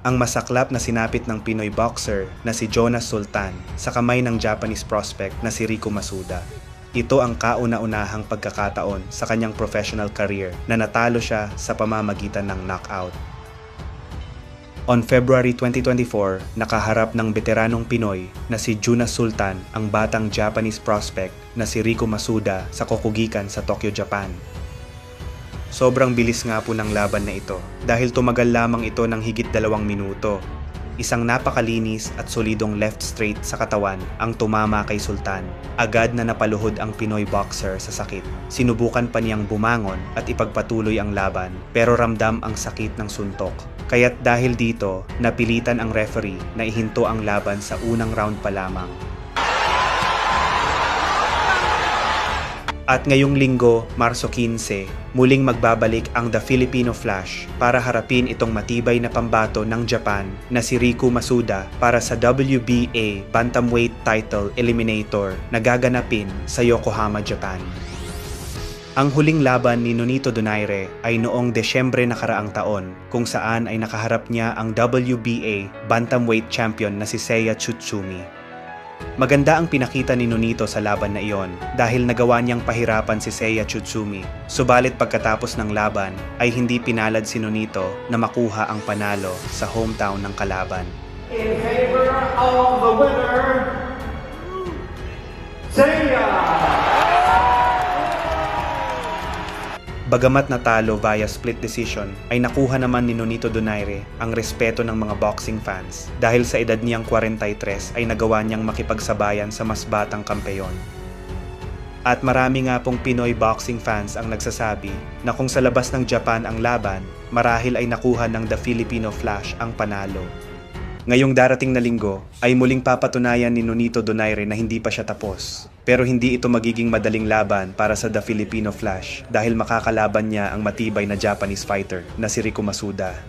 ang masaklap na sinapit ng Pinoy boxer na si Jonas Sultan sa kamay ng Japanese prospect na si Rico Masuda. Ito ang kauna-unahang pagkakataon sa kanyang professional career na natalo siya sa pamamagitan ng knockout. On February 2024, nakaharap ng veteranong Pinoy na si Jonas Sultan ang batang Japanese prospect na si Rico Masuda sa Kokugikan sa Tokyo, Japan. Sobrang bilis nga po ng laban na ito dahil tumagal lamang ito ng higit 2 minuto. Isang napakalinis at solidong left straight sa katawan ang tumama kay Sultan. Agad na napaluhod ang Pinoy boxer sa sakit. Sinubukan pa niyang bumangon at ipagpatuloy ang laban pero ramdam ang sakit ng suntok. Kaya't dahil dito, napilitan ang referee na ihinto ang laban sa unang round pa lamang. At ngayong linggo, Marso 15, muling magbabalik ang The Filipino Flash para harapin itong matibay na pambato ng Japan na si Rico Masuda para sa WBA Bantamweight Title Eliminator na gaganapin sa Yokohama, Japan. Ang huling laban ni Nonito Donaire ay noong Desyembre nakaraang taon kung saan ay nakaharap niya ang WBA Bantamweight Champion na si Seiya Tsutsumi. Maganda ang pinakita ni Nonito sa laban na iyon dahil nagawa niyang pahirapan si Seiya Tsutsumi. Subalit pagkatapos ng laban ay hindi pinalad si Nonito na makuha ang panalo sa hometown ng kalaban. In favor of the winner, Seiya! Bagamat natalo via split decision, ay nakuha naman ni Nonito Donaire ang respeto ng mga boxing fans dahil sa edad niyang 43 ay nagawa niyang makipagsabayan sa mas batang kampeyon. At marami nga pong Pinoy boxing fans ang nagsasabi na kung sa labas ng Japan ang laban, marahil ay nakuha ng The Filipino Flash ang panalo. Ngayong darating na linggo ay muling papatunayan ni Nonito Donaire na hindi pa siya tapos. Pero hindi ito magiging madaling laban para sa The Filipino Flash dahil makakalaban niya ang matibay na Japanese fighter na si Rico Masuda.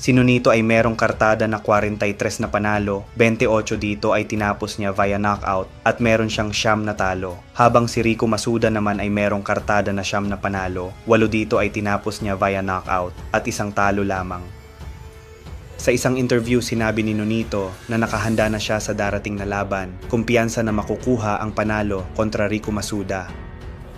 Si Nonito ay merong kartada na 43 na panalo, 28 dito ay tinapos niya via knockout at meron siyang 9 na talo. Habang si Rico Masuda naman ay merong kartada na 9 na panalo, 8 dito ay tinapos niya via knockout at 1 talo lamang. Sa isang interview, sinabi ni Nonito na nakahanda na siya sa darating na laban, kumpiyansa na makukuha ang panalo kontra Rico Masuda.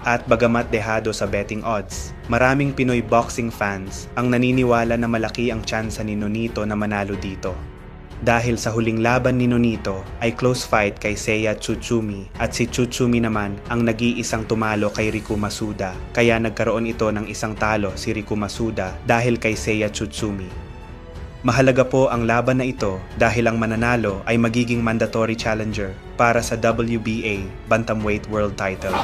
At bagamat dehado sa betting odds, maraming Pinoy boxing fans ang naniniwala na malaki ang tsansa ni Nonito na manalo dito. Dahil sa huling laban ni Nonito ay close fight kay Seiya Tsutsumi at si Tsutsumi naman ang nag-iisang tumalo kay Rico Masuda, kaya nagkaroon ito ng 1 talo si Rico Masuda dahil kay Seiya Tsutsumi. Mahalaga po ang laban na ito dahil ang mananalo ay magiging mandatory challenger para sa WBA Bantamweight World Title.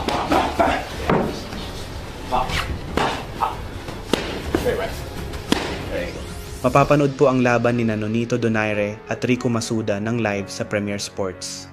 Mapapanood po ang laban ni Nonito Donaire at Rico Masuda ng live sa Premier Sports.